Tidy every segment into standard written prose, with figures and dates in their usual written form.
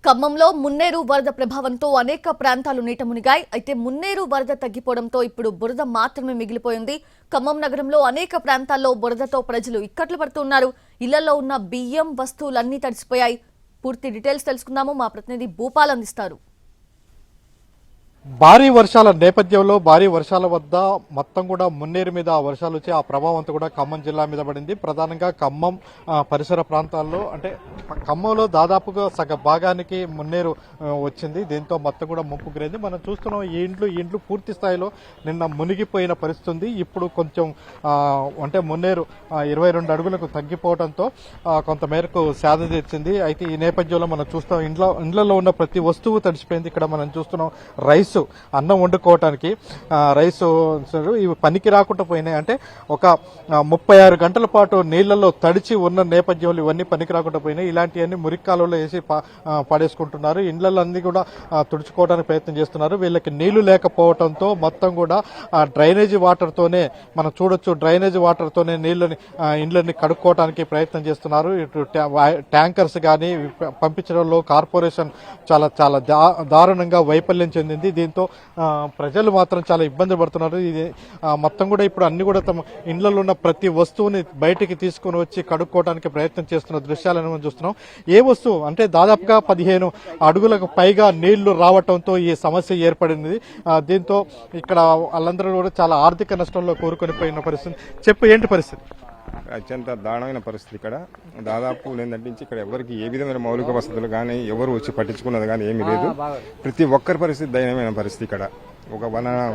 ఖమ్మంలో మున్నేరు వరద ప్రభావంతో అనేక ప్రాంతాలు నీట మునిగాయి. అయితే మున్నేరు వరద తగ్గిపోవడంతో ఇప్పుడు బురద మాత్రమే మిగిలిపోయింది. ఖమ్మం నగరంలో అనేక ప్రాంతాల్లో బురదతో ప్రజలు ఇక్కట్లు పడుతున్నారు. ఇళ్లలో ఉన్న బియ్యం వస్తువులన్నీ తడిసిపోయాయి. పూర్తి డీటెయిల్స్ తెలుసుకుందాము. మా ప్రతినిధి భూపాల్ అందిస్తారు. భారీ వర్షాల నేపథ్యంలో భారీ వర్షాల వద్ద మొత్తం కూడా మున్నేరు మీద వర్షాలు వచ్చి ఆ ప్రభావం అంతా కూడా ఖమ్మం జిల్లా మీద పడింది. ప్రధానంగా ఖమ్మం పరిసర ప్రాంతాల్లో అంటే ఖమ్మంలో దాదాపుగా సగ భాగానికి మున్నేరు వచ్చింది. దీంతో మొత్తం కూడా ముంపు గురైంది. మనం చూస్తున్నాం ఈ ఇండ్లు పూర్తి స్థాయిలో నిన్న మునిగిపోయిన పరిస్థితి ఉంది. ఇప్పుడు కొంచెం అంటే మున్నేరు 22 అడుగులకు తగ్గిపోవడంతో కొంతమేరకు సేద తీర్చింది. అయితే ఈ నేపథ్యంలో మనం చూస్తాం ఇండ్లలో ఉన్న ప్రతి వస్తువు తడిసిపోయింది. ఇక్కడ మనం చూస్తున్నాం రైస్ అన్నం వండుకోవటానికి రైస్ ఇవి పనికి రాకుండా పోయినాయి. అంటే ఒక 36 గంటల పాటు నీళ్లలో తడిచి ఉన్న నేపథ్యంలో ఇవన్నీ పనికి రాకుండా పోయినాయి. ఇలాంటివన్నీ మురిక్కాలలో వేసి పడేసుకుంటున్నారు. ఇండ్లలో అన్ని కూడా తుడుచుకోవడానికి ప్రయత్నం చేస్తున్నారు. వీళ్ళకి నీళ్లు లేకపోవడంతో మొత్తం కూడా డ్రైనేజీ వాటర్ తోనే మనం చూడొచ్చు. డ్రైనేజీ వాటర్ తోనే ఇండ్లని కడుక్కోవడానికి ప్రయత్నం చేస్తున్నారు. ఇటు ట్యాంకర్స్ కానీ పంపించడంలో కార్పొరేషన్ చాలా చాలా దారుణంగా వైఫల్యం చెందింది. దీంతో ప్రజలు మాత్రం చాలా ఇబ్బంది పడుతున్నారు. ఇది మొత్తం కూడా ఇప్పుడు అన్ని కూడా తమ ఇండ్లలో ఉన్న ప్రతి వస్తువుని బయటికి తీసుకుని వచ్చి కడుక్కోవడానికి ప్రయత్నం చేస్తున్న దృశ్యాలను మనం చూస్తున్నాం. ఏ వస్తువు అంటే దాదాపుగా 15 అడుగులకు పైగా నీళ్లు రావడంతో ఈ సమస్య ఏర్పడింది. దీంతో ఇక్కడ వాళ్ళందరూ కూడా చాలా ఆర్థిక నష్టంలో కోరుకొనిపోయిన పరిస్థితి. చెప్పు, ఏంటి పరిస్థితి? అత్యంత దారుణమైన పరిస్థితి. ఇక్కడ దాదాపు ఏంటంటే ఇక్కడ ఎవరికి ఏ విధమైన మౌలిక వసతులు కానీ ఎవరు వచ్చి పట్టించుకున్నది కానీ ఏమీ లేదు. ప్రతి ఒక్కరి పరిస్థితి దయనీయమైన పరిస్థితి. ఇక్కడ ఒక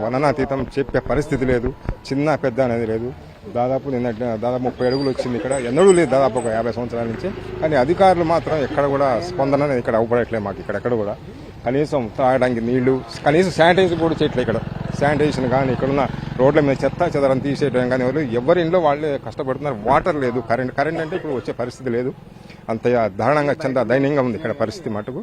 వననాతీతం చెప్పే పరిస్థితి లేదు. చిన్న పెద్ద అనేది లేదు. దాదాపు ఏంటంటే దాదాపు 30 అడుగులు వచ్చింది. ఇక్కడ ఎన్నడూ లేదు దాదాపు ఒక 50 సంవత్సరాల నుంచి. కానీ అధికారులు మాత్రం ఎక్కడ కూడా స్పందన అనేది ఇక్కడ అవపడట్లేదు మాకు. ఎక్కడ కూడా కనీసం తాగడానికి నీళ్లు, కనీసం శానిటైజర్ కూడా చేయట్లేదు. ఇక్కడ శానిటైజేషన్ కానీ ఇక్కడున్న రోడ్ల మీద చెత్త చెదరం తీసేయడం కానీ ఎవరి ఇంట్లో వాళ్ళే కష్టపడుతున్నారు. వాటర్ లేదు, కరెంట్ అంటే ఇప్పుడు వచ్చే పరిస్థితి లేదు. అంత దారుణంగా చాలా దయనీయంగా ఉంది ఇక్కడ పరిస్థితి మటుకు.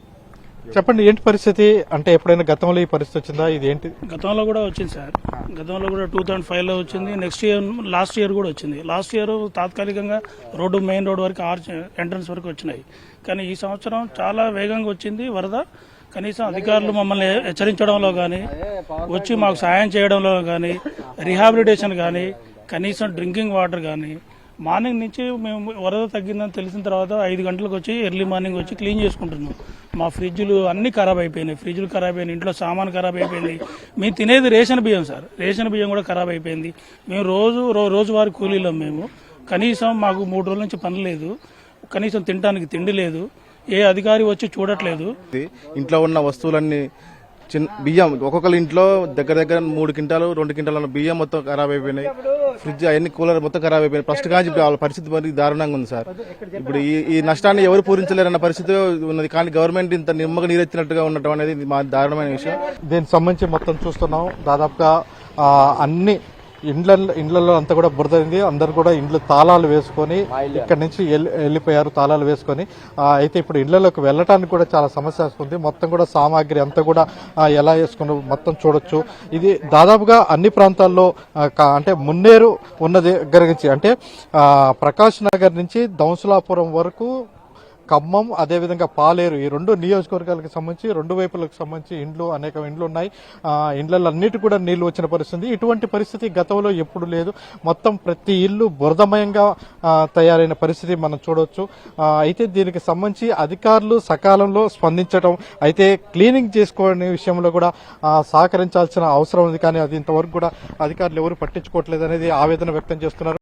చెప్పండి, ఏంటి పరిస్థితి? అంటే ఎప్పుడైనా గతంలో ఈ పరిస్థితి వచ్చిందా? ఇది ఏంటి? గతంలో కూడా వచ్చింది సార్. గతంలో కూడా 2005లో వచ్చింది. లాస్ట్ ఇయర్ కూడా వచ్చింది. లాస్ట్ ఇయర్ తాత్కాలికంగా మెయిన్ రోడ్డు వరకు ఎంట్రన్స్ వరకు వచ్చినాయి. కానీ ఈ సంవత్సరం చాలా వేగంగా వచ్చింది వరద. కనీసం అధికారులు మమ్మల్ని హెచ్చరించడంలో కానీ, వచ్చి మాకు సాయం చేయడంలో కానీ, రిహాబిలిటేషన్ కానీ, కనీసం డ్రింకింగ్ వాటర్ కానీ, మార్నింగ్ నుంచి మేము వరద తగ్గిందని తెలిసిన తర్వాత 5 గంటలకు వచ్చి ఎర్లీ మార్నింగ్ వచ్చి క్లీన్ చేసుకుంటున్నాం. మా ఫ్రిడ్జ్లు అన్నీ ఖరాబ్ అయిపోయినాయి. ఫ్రిడ్జ్లు ఖరాబ్ అయినాయి, ఇంట్లో సామాన్ ఖరాబ్ అయిపోయింది. మేము తినేది రేషన్ బియ్యం సార్. రేషన్ బియ్యం కూడా ఖరాబ్ అయిపోయింది. మేము రోజువారీ కూలీలం. మేము కనీసం మాకు 3 రోజుల నుంచి పని లేదు. కనీసం తినడానికి తిండి లేదు. ఏ అధికారి వచ్చి చూడట్లేదు. ఇంట్లో ఉన్న వస్తువులన్నీ బియ్యం ఒక్కొక్కరి ఇంట్లో దగ్గర 3 క్వింటాలు 2 క్వింటాల బియ్యం మొత్తం ఖరాబ్ అయిపోయినాయి. ఫ్రిడ్జ్ అవన్నీ కూలర్ మొత్తం ఖరాబ్ అయిపోయినాయి. ఫస్ట్ కానీ వాళ్ళ పరిస్థితి మరి దారుణంగా ఉంది సార్. ఇప్పుడు ఈ నష్టాన్ని ఎవరు పూరించలేరన్న పరిస్థితి ఉన్నది. కానీ గవర్నమెంట్ ఇంత నిమ్మగా నీరెత్తినట్టుగా ఉండటం అనేది మా దారుణమైన విషయం. దీనికి సంబంధించి మొత్తం చూస్తున్నాం. దాదాపుగా అన్ని ఇండ్లలో అంతా కూడా బురదైంది. అందరు కూడా ఇండ్లు తాళాలు వేసుకొని ఇక్కడ నుంచి వెళ్ళిపోయారు, తాళాలు వేసుకొని. అయితే ఇప్పుడు ఇళ్లలోకి వెళ్ళటానికి కూడా చాలా సమస్య వస్తుంది. మొత్తం కూడా సామాగ్రి అంతా కూడా ఎలా వేసుకుని మొత్తం చూడొచ్చు. ఇది దాదాపుగా అన్ని ప్రాంతాల్లో అంటే మున్నేరు ఉన్న దగ్గర నుంచి అంటే ప్రకాష్ నగర్ నుంచి దౌంసులాపురం వరకు, ఖమ్మం, అదేవిధంగా పాలేరు, ఈ 2 నియోజకవర్గాలకు సంబంధించి 2 వైపులకు సంబంధించి అనేక ఇండ్లు ఉన్నాయి. ఇండ్లలో అన్నిటి కూడా నీళ్లు వచ్చిన పరిస్థితి. ఇటువంటి పరిస్థితి గతంలో ఎప్పుడు లేదు. మొత్తం ప్రతి ఇల్లు బురదమయంగా తయారైన పరిస్థితి మనం చూడవచ్చు. అయితే దీనికి సంబంధించి అధికారులు సకాలంలో స్పందించడం, అయితే క్లీనింగ్ చేసుకోవడం విషయంలో కూడా సహకరించాల్సిన అవసరం ఉంది. కానీ అది ఇంతవరకు కూడా అధికారులు ఎవరు పట్టించుకోవట్లేదు అనేది ఆవేదన వ్యక్తం చేస్తున్నారు.